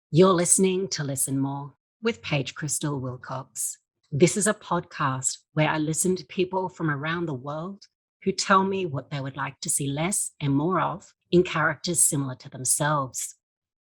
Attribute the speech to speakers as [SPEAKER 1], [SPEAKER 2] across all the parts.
[SPEAKER 1] You're listening to Listen More with Paige Krystal Wilcox. This is a podcast where I listen to people from around the world who tell me what they would like to see less and more of in characters similar to themselves.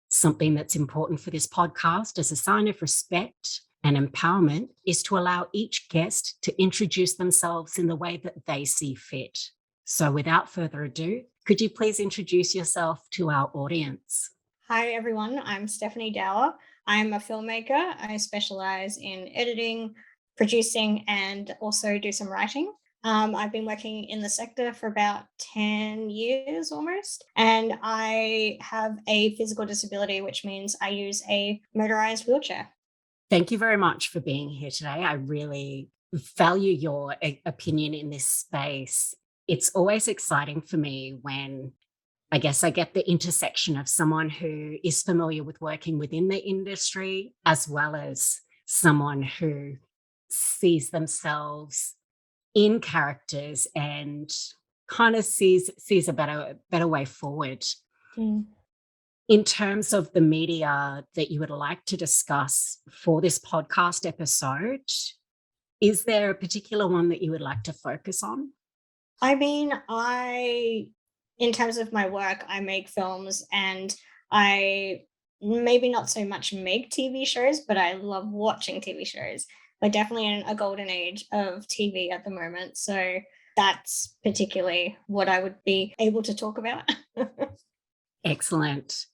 [SPEAKER 1] Something that's important for this podcast as a sign of respect and empowerment is to allow each guest to introduce themselves in the way that they see fit. So without further ado, could you please introduce yourself to our audience?
[SPEAKER 2] Hi, everyone. I'm Stephanie Dower. I'm a filmmaker. I specialize in editing, producing, and also do some writing. I've been working in the sector for about 10 years almost, and I have a physical disability, which means I use a motorized wheelchair.
[SPEAKER 1] Thank you very much for being here today. I really value your opinion in this space. It's always exciting for me when I guess I get the intersection of someone who is familiar with working within the industry, as well as someone who sees themselves in characters and kind of sees a better way forward.
[SPEAKER 2] Mm.
[SPEAKER 1] In terms of the media that you would like to discuss for this podcast episode, is there a particular one that you would like to focus on?
[SPEAKER 2] I mean, in terms of my work, I make films and I maybe not so much make TV shows, but I love watching TV shows. We're definitely in a golden age of TV at the moment. So that's particularly what I would be able to talk about.
[SPEAKER 1] Excellent.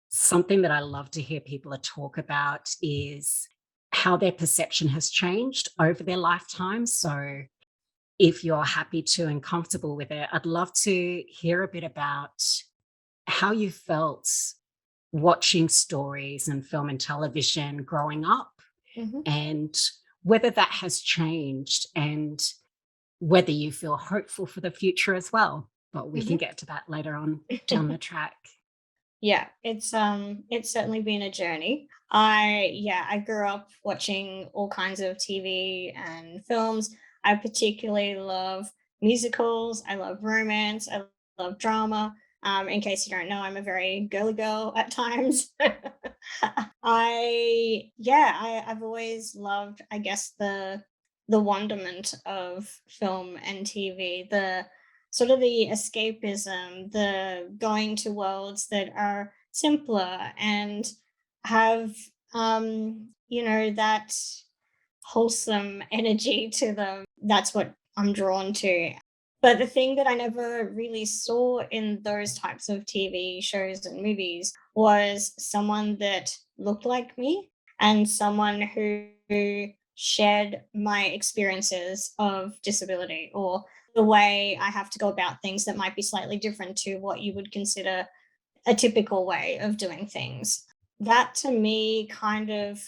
[SPEAKER 1] Something that I love to hear people talk about is how their perception has changed over their lifetime. So, if you're happy to and comfortable with it, I'd love to hear a bit about how you felt watching stories and film and television growing up
[SPEAKER 2] Mhm.
[SPEAKER 1] and whether that has changed and whether you feel hopeful for the future as well. But we can
[SPEAKER 2] Mhm.
[SPEAKER 1] get to that later on down the track.
[SPEAKER 2] Yeah, it's certainly been a journey. I grew up watching all kinds of TV and films. I particularly love musicals, I love romance, I love drama. In case you don't know, I'm a very girly girl at times. I've always loved, I guess, the wonderment of film and TV, the sort of the escapism, the going to worlds that are simpler and have that wholesome energy to them. That's what I'm drawn to. But the thing that I never really saw in those types of TV shows and movies was someone that looked like me and someone who shared my experiences of disability or the way I have to go about things that might be slightly different to what you would consider a typical way of doing things. That to me kind of,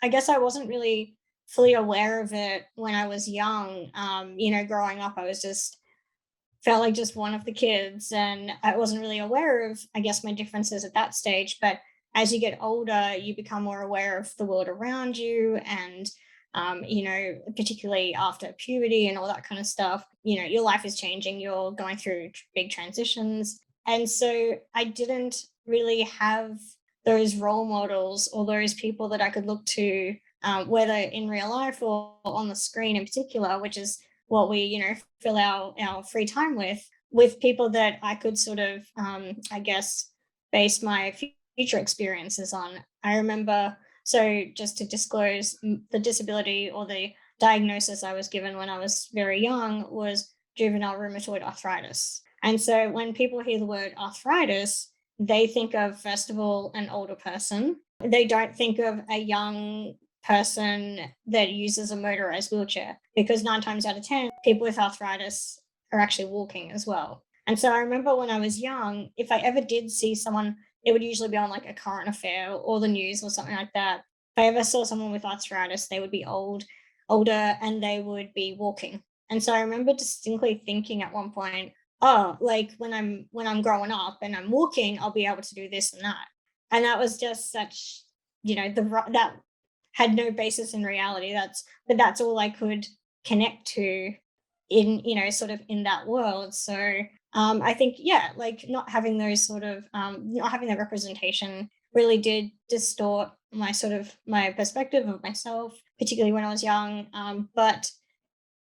[SPEAKER 2] I guess I wasn't really fully aware of it when I was young. Growing up, I was just felt like just one of the kids, and I wasn't really aware of, I guess, my differences at that stage. But as you get older, you become more aware of the world around you, and particularly after puberty and all that kind of stuff, your life is changing. You're going through big transitions, and so I didn't really have those role models or those people that I could look to, whether in real life or on the screen in particular, which is what we, fill our free time with people that I could sort of, I guess, base my future experiences on. I remember, so just to disclose, the disability or the diagnosis I was given when I was very young was juvenile rheumatoid arthritis. And so when people hear the word arthritis, they think of, first of all, an older person. They don't think of a young person that uses a motorized wheelchair, because 9 times out of 10, people with arthritis are actually walking as well. And so I remember when I was young, if I ever did see someone, it would usually be on like a current affair or the news or something like that. If I ever saw someone with arthritis, they would be older, and they would be walking. And so I remember distinctly thinking at one point, oh, like when I'm growing up and I'm walking, I'll be able to do this and that. And that was just such, that had no basis in reality. That's all I could connect to in, sort of in that world. So I think, yeah, like not having those sort of not having that representation really did distort my perspective of myself, particularly when I was young. But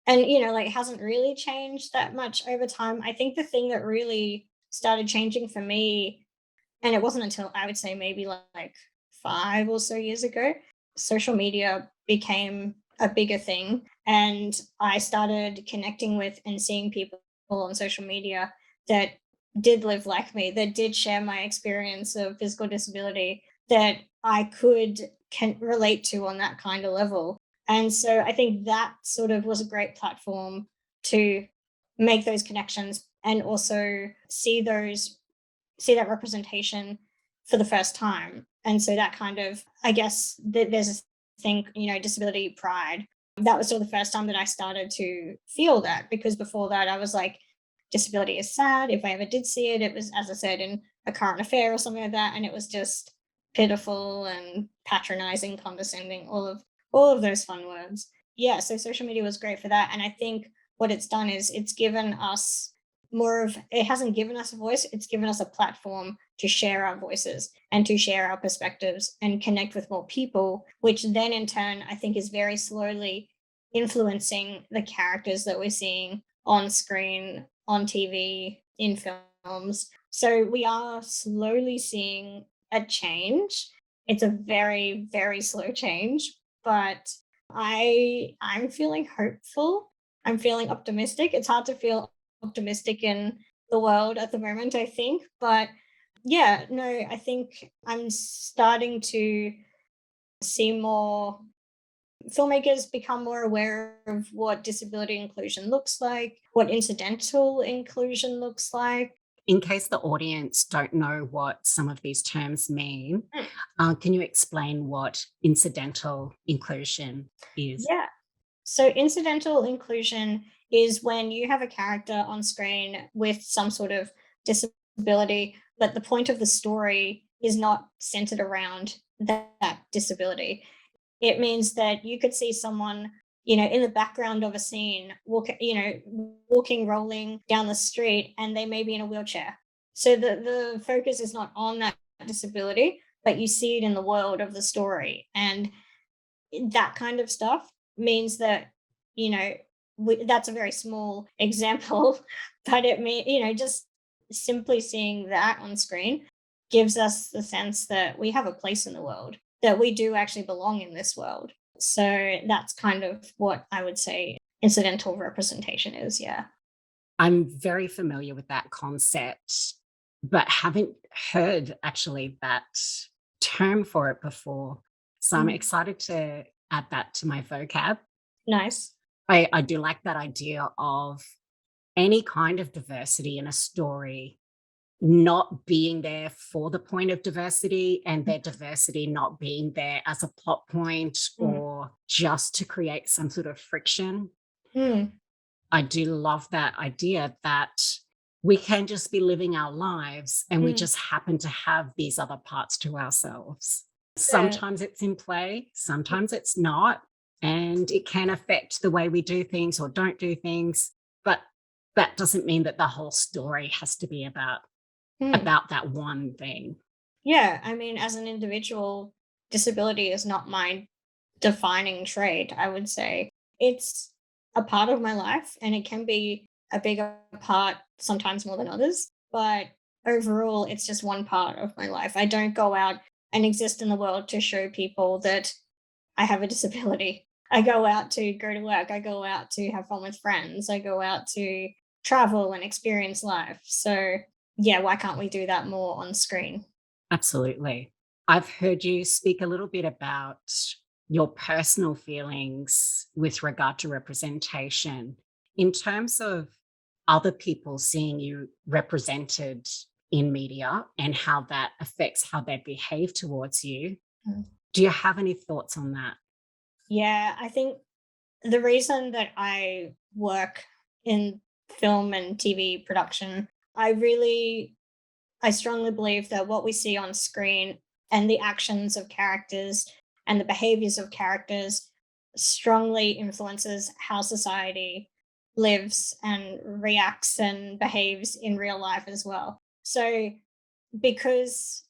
[SPEAKER 2] and like it hasn't really changed that much over time. I think the thing that really started changing for me, and it wasn't until I would say maybe like 5 or so years ago, social media became a bigger thing. And I started connecting with and seeing people on social media that did live like me, that did share my experience of physical disability, that I can relate to on that kind of level. And so I think that sort of was a great platform to make those connections and also see that representation for the first time. And so that kind of, I guess, there's a thing, disability pride. That was sort of the first time that I started to feel that, because before that, I was like, disability is sad. If I ever did see it, it was, as I said, in a current affair or something like that. And it was just pitiful and patronizing, condescending, all of those fun words. Yeah. So social media was great for that. And I think what it's done is it's given us it hasn't given us a voice, it's given us a platform to share our voices and to share our perspectives and connect with more people, which then in turn I think is very slowly influencing the characters that we're seeing on screen, on TV, in films. So we are slowly seeing a change. It's a very, very slow change, but I'm feeling hopeful. I'm feeling optimistic. It's hard to feel optimistic in the world at the moment, I think. But yeah, no, I think I'm starting to see more filmmakers become more aware of what disability inclusion looks like, what incidental inclusion looks like.
[SPEAKER 1] In case the audience don't know what some of these terms mean,
[SPEAKER 2] Mm.
[SPEAKER 1] can you explain what incidental inclusion is?
[SPEAKER 2] Yeah. So, incidental inclusion is when you have a character on screen with some sort of disability, but the point of the story is not centered around that disability. It means that you could see someone, in the background of a scene, walking, rolling down the street, and they may be in a wheelchair. So the focus is not on that disability, but you see it in the world of the story. And that kind of stuff means that, you know, that's a very small example, but it may, just simply seeing that on screen gives us the sense that we have a place in the world, that we do actually belong in this world. So that's kind of what I would say incidental representation is. Yeah.
[SPEAKER 1] I'm very familiar with that concept, but haven't heard actually that term for it before. So I'm
[SPEAKER 2] Mm.
[SPEAKER 1] excited to add that to my vocab.
[SPEAKER 2] Nice.
[SPEAKER 1] I do like that idea of any kind of diversity in a story not being there for the point of diversity, and their diversity not being there as a plot point
[SPEAKER 2] Mm.
[SPEAKER 1] or just to create some sort of friction.
[SPEAKER 2] Mm.
[SPEAKER 1] I do love that idea that we can just be living our lives and we
[SPEAKER 2] Mm.
[SPEAKER 1] just happen to have these other parts to ourselves.
[SPEAKER 2] Yeah.
[SPEAKER 1] Sometimes it's in play, sometimes it's not, and it can affect the way we do things or don't do things. But that doesn't mean that the whole story has to be
[SPEAKER 2] Mm.
[SPEAKER 1] about that one thing.
[SPEAKER 2] Yeah. I mean, as an individual, disability is not my defining trait, I would say. It's a part of my life and it can be a bigger part sometimes more than others. But overall, it's just one part of my life. I don't go out and exist in the world to show people that I have a disability. I go out to go to work. I go out to have fun with friends. I go out to travel and experience life. So, yeah, why can't we do that more on screen?
[SPEAKER 1] Absolutely. I've heard you speak a little bit about your personal feelings with regard to representation in terms of other people seeing you represented in media and how that affects how they behave towards you.
[SPEAKER 2] Mm.
[SPEAKER 1] Do you have any thoughts on that?
[SPEAKER 2] Yeah, I think the reason that I work in film and TV production, I strongly believe that what we see on screen and the actions of characters and the behaviors of characters strongly influences how society lives and reacts and behaves in real life as well. So because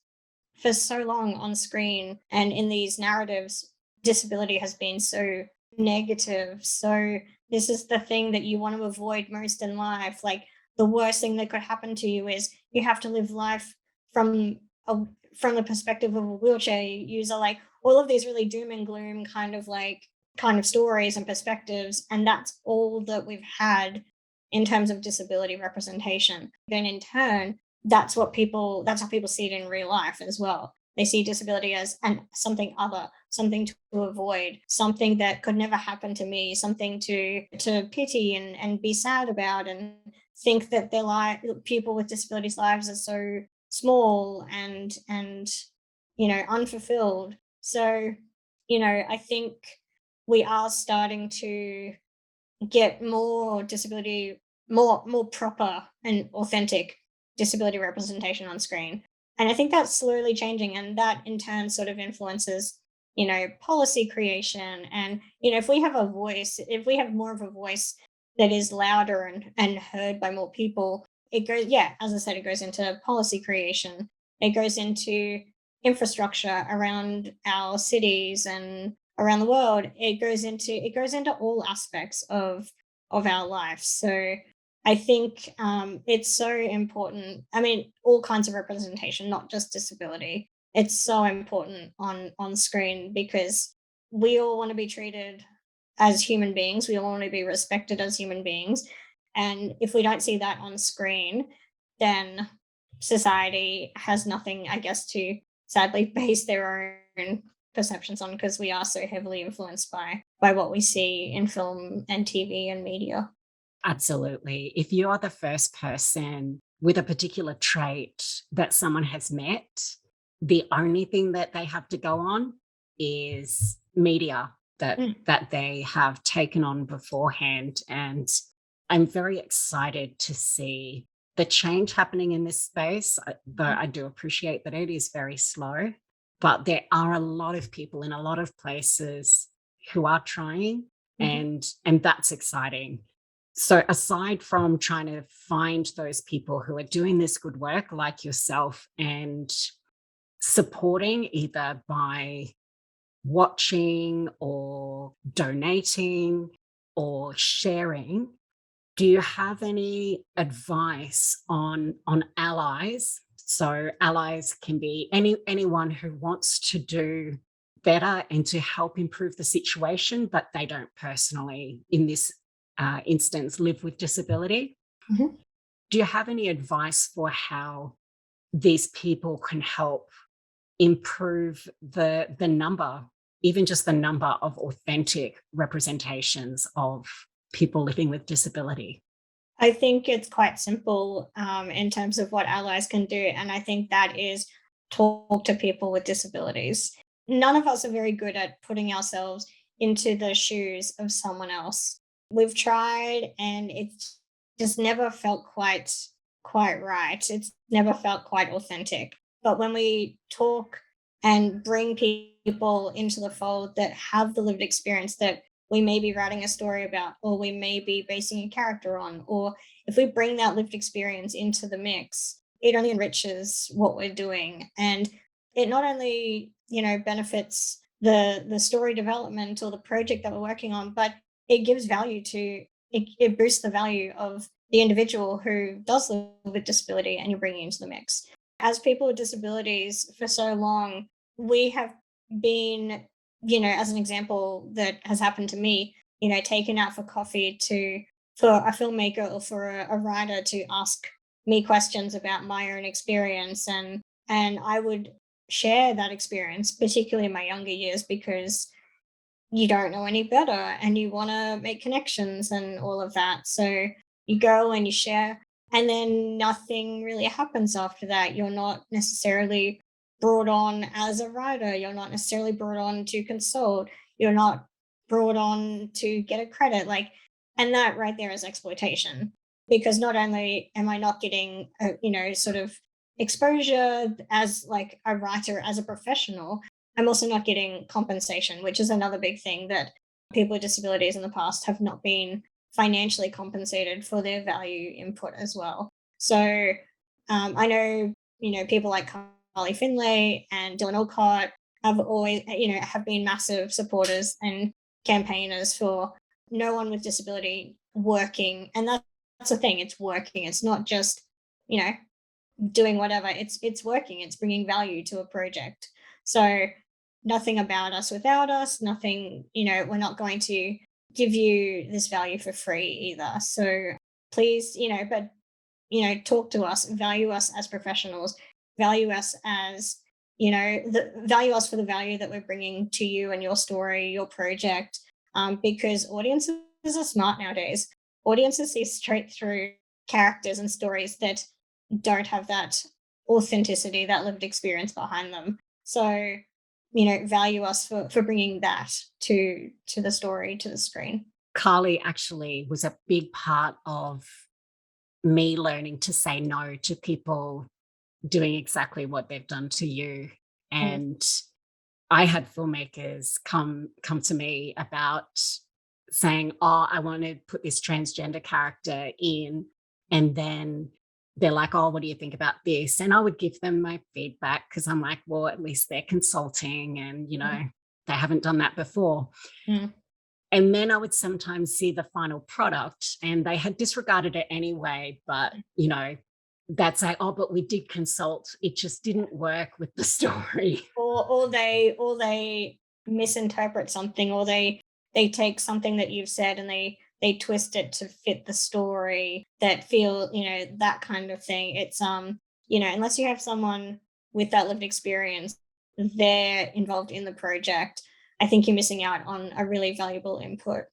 [SPEAKER 2] for so long on screen and in these narratives, disability has been so negative. So this is the thing that you want to avoid most in life. Like the worst thing that could happen to you is you have to live life from a from the perspective of a wheelchair user, like all of these really doom and gloom kind of stories and perspectives. And that's all that we've had in terms of disability representation. Then in turn, that's how people see it in real life as well. They see disability as something other, something to avoid, something that could never happen to me, something to pity and be sad about, and think that their life, people with disabilities lives are so small and unfulfilled. So I think we are starting to get more disability, more proper and authentic disability representation on screen. And I think that's slowly changing, and that in turn sort of influences policy creation. And if we have a voice, if we have more of a voice that is louder and heard by more people, it goes, yeah, as I said, it goes into policy creation, it goes into infrastructure around our cities and around the world. It goes into all aspects of our life. So I think it's so important. I mean, all kinds of representation, not just disability. It's so important on screen because we all want to be treated as human beings. We all want to be respected as human beings. And if we don't see that on screen, then society has nothing, I guess, to sadly base their own perceptions on, because we are so heavily influenced by what we see in film and TV and media.
[SPEAKER 1] Absolutely. If you are the first person with a particular trait that someone has met, the only thing that they have to go on is media
[SPEAKER 2] Mm,
[SPEAKER 1] that they have taken on beforehand. And I'm very excited to see the change happening in this space, though
[SPEAKER 2] mhm,
[SPEAKER 1] I do appreciate that it is very slow. But there are a lot of people in a lot of places who are trying,
[SPEAKER 2] mhm.
[SPEAKER 1] and that's exciting. So aside from trying to find those people who are doing this good work like yourself and supporting either by watching or donating or sharing, do you have any advice on allies? So allies can be anyone who wants to do better and to help improve the situation, but they don't personally, in this instance, live with disability.
[SPEAKER 2] Mhm.
[SPEAKER 1] Do you have any advice for how these people can help improve the number, even just the number of authentic representations of people living with disability?
[SPEAKER 2] I think it's quite simple in terms of what allies can do. And I think that is talk to people with disabilities. None of us are very good at putting ourselves into the shoes of someone else. We've tried and it's just never felt quite right. It's never felt quite authentic. But when we talk and bring people into the fold that have the lived experience that we may be writing a story about, or we may be basing a character on, or if we bring that lived experience into the mix, it only enriches what we're doing. And it not only, benefits the story development or the project that we're working on, but it gives value to it boosts the value of the individual who does live with disability and you're bringing into the mix. As people with disabilities for so long, we have been, as an example that has happened to me, taken out for coffee to for a filmmaker or for a writer to ask me questions about my own experience, and I would share that experience, particularly in my younger years, because you don't know any better and you want to make connections and all of that. So you go and you share, and then nothing really happens after that. You're not necessarily brought on as a writer, you're not necessarily brought on to consult, you're not brought on to get a credit. Like, and that right there is exploitation, because not only am I not getting, sort of exposure as like a writer, as a professional, I'm also not getting compensation, which is another big thing, that people with disabilities in the past have not been financially compensated for their value input as well. So I know, people like Harley Finlay and Dylan Alcott have always, have been massive supporters and campaigners for no one with disability working. And that's the thing, it's working. It's not just, you know, doing whatever. It's working. It's bringing value to a project. So nothing about us without us, nothing, we're not going to give you this value for free either. So please, talk to us, value us as professionals, value us as, value us for the value that we're bringing to you and your story, your project, because audiences are smart nowadays. Audiences see straight through characters and stories that don't have that authenticity, that lived experience behind them. So, value us for bringing that to the story, to the screen.
[SPEAKER 1] Carly actually was a big part of me learning to say no to people doing exactly what they've done to you. And I had filmmakers come to me about saying, oh, I want to put this transgender character in. And then they're like, oh, what do you think about this? And I would give them my feedback because I'm like, well, at least they're consulting and, they haven't done that before.
[SPEAKER 2] Mm.
[SPEAKER 1] And then I would sometimes see the final product and they had disregarded it anyway. But, that's like, oh, but we did consult. It just didn't work with the story.
[SPEAKER 2] Or they misinterpret something, or they take something that you've said and they twist it to fit the story, that feel, that kind of thing. It's unless you have someone with that lived experience, they're involved in the project, I think you're missing out on a really valuable input.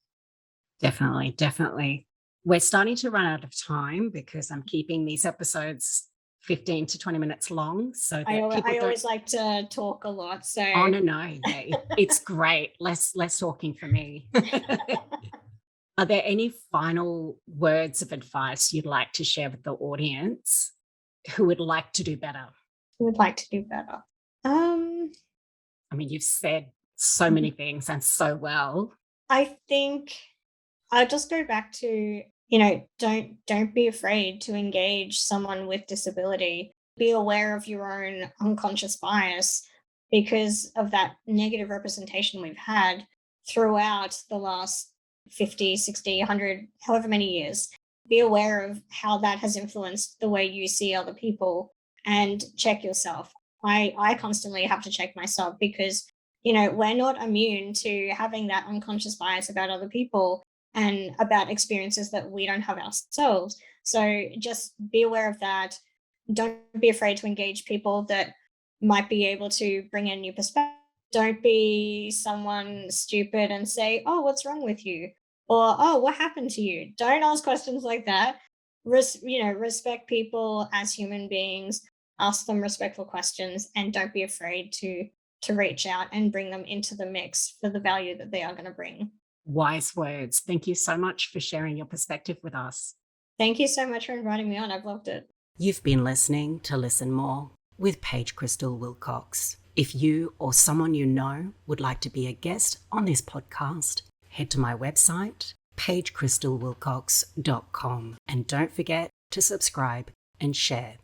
[SPEAKER 1] Definitely. We're starting to run out of time because I'm keeping these episodes 15 to 20 minutes long. So that
[SPEAKER 2] I always like to talk a lot. So
[SPEAKER 1] oh no, yeah, it's great. Less talking for me. Are there any final words of advice you'd like to share with the audience who would like to do better?
[SPEAKER 2] Who would like to do better?
[SPEAKER 1] I mean, you've said so many things and so well.
[SPEAKER 2] I think I'll just go back to, don't be afraid to engage someone with disability. Be aware of your own unconscious bias because of that negative representation we've had throughout the last 50, 60, 100, however many years. Be aware of how that has influenced the way you see other people and check yourself. I constantly have to check myself because, we're not immune to having that unconscious bias about other people and about experiences that we don't have ourselves. So just be aware of that. Don't be afraid to engage people that might be able to bring in new perspective. Don't be someone stupid and say, oh, what's wrong with you? Or, oh, what happened to you? Don't ask questions like that. Respect people as human beings, ask them respectful questions, and don't be afraid to reach out and bring them into the mix for the value that they are going to bring.
[SPEAKER 1] Wise words. Thank you so much for sharing your perspective with us.
[SPEAKER 2] Thank you so much for inviting me on. I've loved it.
[SPEAKER 1] You've been listening to Listen More with Paige Krystal Wilcox. If you or someone you know would like to be a guest on this podcast, head to my website, paigekrystalwilcox.com, and don't forget to subscribe and share.